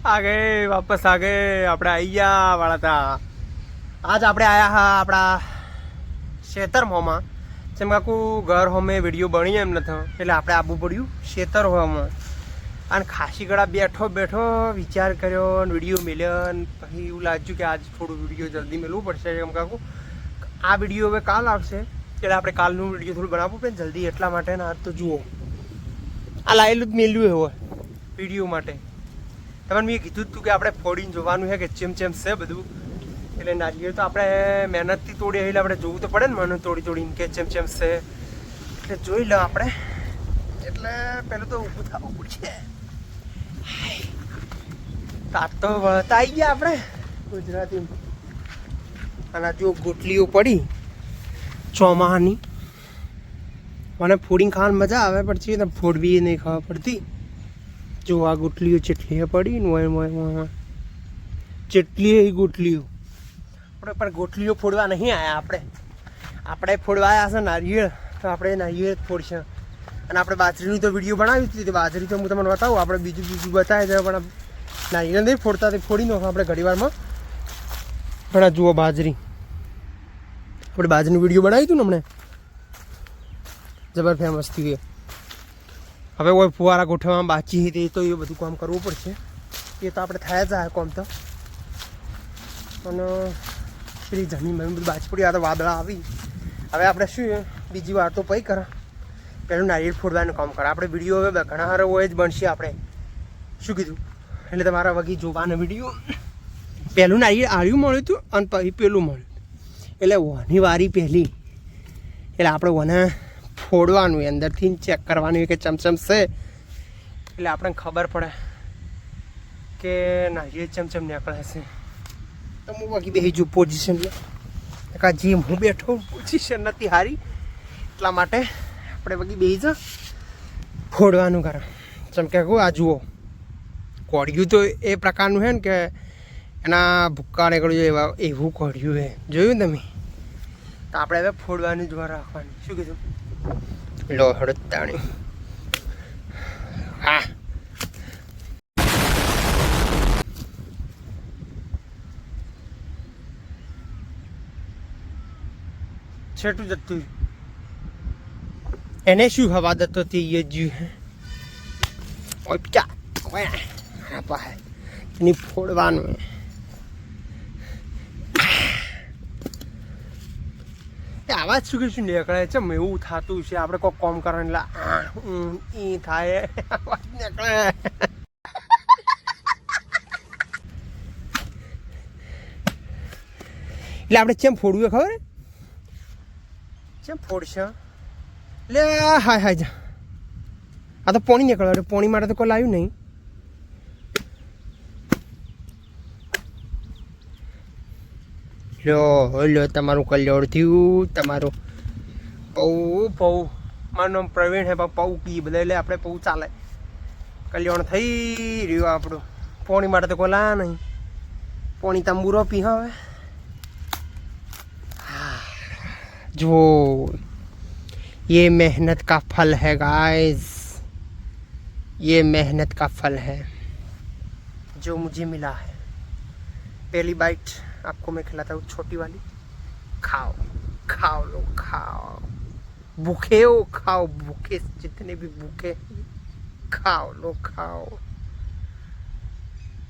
आ गए वापस आ गए આપણે આવી ગયા વાળા હતા આજ આપણે આયા હા આપણા ખેતર હોમાં જેમ કાકુ ઘર હોમે વિડીયો બની એમ નથી એટલે આપણે આવવું પડ્યું ખેતર હોમાં અને ખાસી ગળા બેઠો બેઠો વિચાર કર્યો વિડીયો મેલ્યો પછી એવું લાગ્યું કે આજ થોડું વિડીયો જલ્દી મેળવું પડશે એમ કાકુ આ વિડીયો હવે કાલ આવશે એટલે આપણે કાલનું વિડીયો થોડું બનાવવું પડે જલ્દી એટલા માટે ને આજ તો જુઓ આ લાયેલું જ મેલ્યું હોય વિડીયો માટે તમને મેં કીધું હતું કે આપણે ફોડીને જોવાનું છે કે ચેમ ચેમ છે બધું એટલે નારિયેળ તો આપણે મહેનતથી તોડી એટલે આપણે જોવું તો પડે ને મને તોડીને કે ચેમ ચેમ છે એટલે જોઈ લો આપણે એટલે પહેલું તો ઊભું થવું પડશે તાર તો વળતા આવી ગયા આપણે ગુજરાતી અને જો ગોટલીઓ પડી ચોમાહાની મને ફોડીને ખાવાની મજા આવે પણ છે ફોડવી નહીં ખાવા પડતી જો આ ગુટલીઓ ચેટલી પડી ને ચેટલી ગુટલીઓ આપણે પણ ગોટલીઓ ફોડવા નહીં આવ્યા આપણે ફોડવા આવ્યા છે નારિયેળ તો આપણે નારિયેળ જ ફોડશે અને આપણે બાજરીનું તો વિડીયો બનાવ્યું હતું તે બાજરી તો હું તમને બતાવું આપણે બીજું બતાવે છે પણ નારિયેળ નહીં ફોડતા તે ફોડી નાખો આપણે ઘડીવારમાં પણ આ જુઓ બાજરી આપણે બાજરીનું વિડીયો બનાવ્યું હતું ને હમણાં જબર ફેમસ થઈ હવે કોઈ ફુવારા ગોઠવવામાં બાકી હતી તો એ બધું કામ કરવું પડશે એ તો આપણે થયા જ કોમ તો અને પેલી જમીન બધું બાજી પડી આ તો વાદળા આવી હવે આપણે શું બીજી વાર તો પૈ કરા પહેલું નારિયેળ ફોડવાનું કામ કરે આપણે વિડીયો હવે ઘણા સારો હોય જ બનશે આપણે શું કીધું એટલે તમારા વગી જોવાનો વિડીયો પહેલું નારિયેળ આર્યું મળ્યું હતું અને પછી પેલું મળ્યું એટલે ઓની વારી પહેલી એટલે આપણે ઓને ફોડવાનું અંદરથી ચેક કરવાનું કે ચમચમ છે એટલે આપણને ખબર પડે કે નારિયેળ ચમચમ નીકળે છે તો હું બાકી બેસી જઉં પોઝિશન કા જે હું બેઠો પોઝિશન નથી હારી એટલા માટે આપણે બાકી બેસી જા ફોડવાનું કરે જેમ કે કહું આ જુઓ કોળિયું તો એ પ્રકારનું છે ને કે એના ભૂક્કા નીકળ્યું એવા એવું કોળિયું છે જોયું તમે તો આપણે હવે ફોડવાની જ વાર રાખવાની શું કીધું लो हड़ताणी हाँ છેટું જતું એને શું હવા દતો તે એ જ હે ઓય પચા ઓય આપા હે એની ફોડવાનું આવાજ શું શું નીકળે છે એવું થતું છે આપણે કોઈ કોમ કરવાનું એટલે એ થાય આવાજ નીકળે એટલે આપણે ચેમ ફોડવું ખબર ચેમ ફોડશે એટલે હાય હાય જા આ તો પોણી નીકળે પોણી માટે તો કોઈ લાવ્યું નહીં લો તમારું કલ્યાણ થયું તમારું પૌ મારું નામ પ્રવીણ હે પૌ કી બધા એટલે આપણે પૌ ચાલે કલ્યાણ થઈ રહ્યું આપણું પોણી માટે તો કોઈ લા નહીં પોણી તંબુરો પી હવે જો ये मेहनत का फल है गाइस ये मेहनत का फल है जो मुझे मिला है पहली बाइट आपको मैं खिलाता हूँ छोटी वाली खाओ खाओ लो खाओ भूखे हो खाओ भूखे जितने भी भूखे खाओ लो खाओ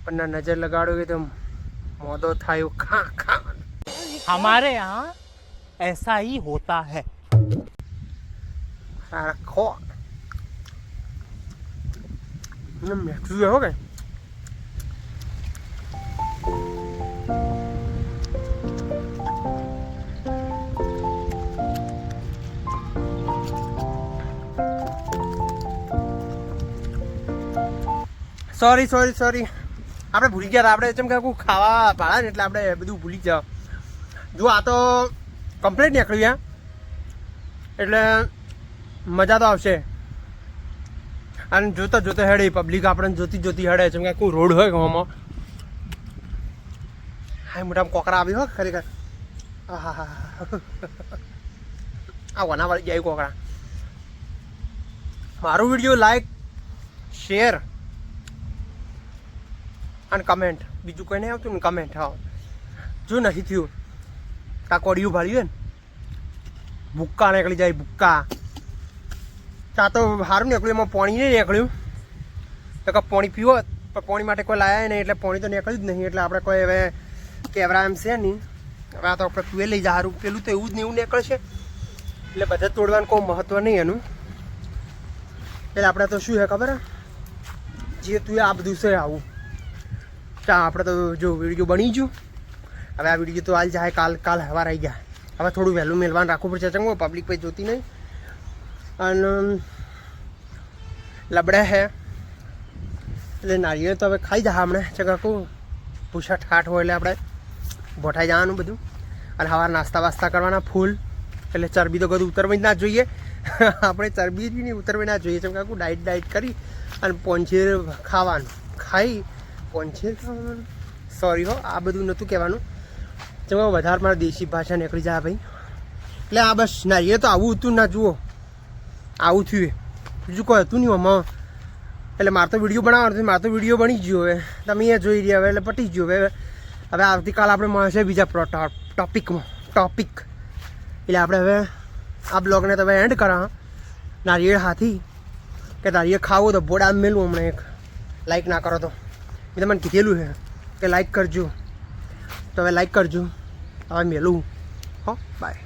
वरना नजर लगाड़ोगे तो मौदो थायो खा खा हमारे यहाँ ऐसा ही होता है रखो मीठू हो गए સોરી આપણે ભૂલી ગયા હતા આપણે જેમ કે ખાવા ભાડા ને એટલે આપણે બધું ભૂલી જાવ જો આ તો કમ્પ્લીટ નીકળ્યું એટલે મજા તો આવશે અને જોતા હેડે પબ્લિક આપણે જોતી હેડે જેમ કે કોઈ રોડ હોય ગામમાં હા મોટા કોકરા આવી હોય ખરેખર હા હા આ વનાવાળી જાય કોકરા મારો વિડીયો લાઈક શેર અને કમેન્ટ, બીજું કોઈ નહીં આવતું ને કમેન્ટ. હા જો નથી થયું તા કોડિયું ભાળ્યું ને ભૂક્કા નીકળી જાય ભૂક્કા. ચા તો સારું નીકળ્યું, એમાં પાણી નહીં નીકળ્યું તો કે પાણી પીવો પણ પાણી માટે કોઈ લાયા નહીં એટલે પાણી તો નીકળ્યું જ નહીં. એટલે આપણે કોઈ હવે કેવરા એમ છે નહીં. હવે આ તો આપણે તુએ લઈ જા સારું, પેલું તો એવું જ ને એવું નીકળશે એટલે બધા તોડવાનું કોઈ મહત્વ નહીં એનું. એટલે આપણે તો શું છે ખબર જે તું આ બધું છે આવું ચા આપણે તો જો વિડીયો બની ગયું. હવે આ વિડીયો તો હાલ જાય કાલ હવાર આવી ગયા. હવે થોડું વહેલું મેલવાન રાખવું પડશે ચંગો, પબ્લિક પછી જોતી નહીં. અને લબડે હે એટલે નારિયેળ તો હવે ખાઈ જા હમણાં ચગાકું પૂછા ઠાઠ હોય એટલે આપણે બોઠાઈ જવાનું બધું. અને સવાર નાસ્તા વાસ્તા કરવાના ફૂલ, એટલે ચરબી તો બધું ઉતરવી જ ના જોઈએ. આપણે ચરબી જ નહીં ઉતરવી ના જોઈએ ચમકાકું. ડાયટ કરી અને પોંચેર ખાવાનું, ખાઈ પોંચેર ખાવાનું. સોરી હો, આ બધું નહોતું કહેવાનું. ચમકા વધારે મારા દેશી ભાષા નીકળી જાય ભાઈ. એટલે આ બસ નારિયેળ તો આવું હતું ના જુઓ, આવું થયું બીજું કોઈ હતું નહીં આમાં. એટલે મારે તો વિડીયો બનાવવાનો હતો, મારે તો વિડીયો બની ગયો. હવે તમે એ જોઈ રહ્યા હવે એટલે પટી ગયો. હવે આવતીકાલ આપણે મળશે બીજા ટોપિક. એટલે આપણે હવે આ બ્લોગને તો હવે એન્ડ કરા. નારિયેળ હાથી કે નારિયેળ ખાવો તો બોડા મેલું હમણાં એક લાઈક ના કરો તો મેં તમને કીધેલું છે કે લાઈક કરજો, તો હવે લાઈક કરજો. હવે મેલું હો, બાય.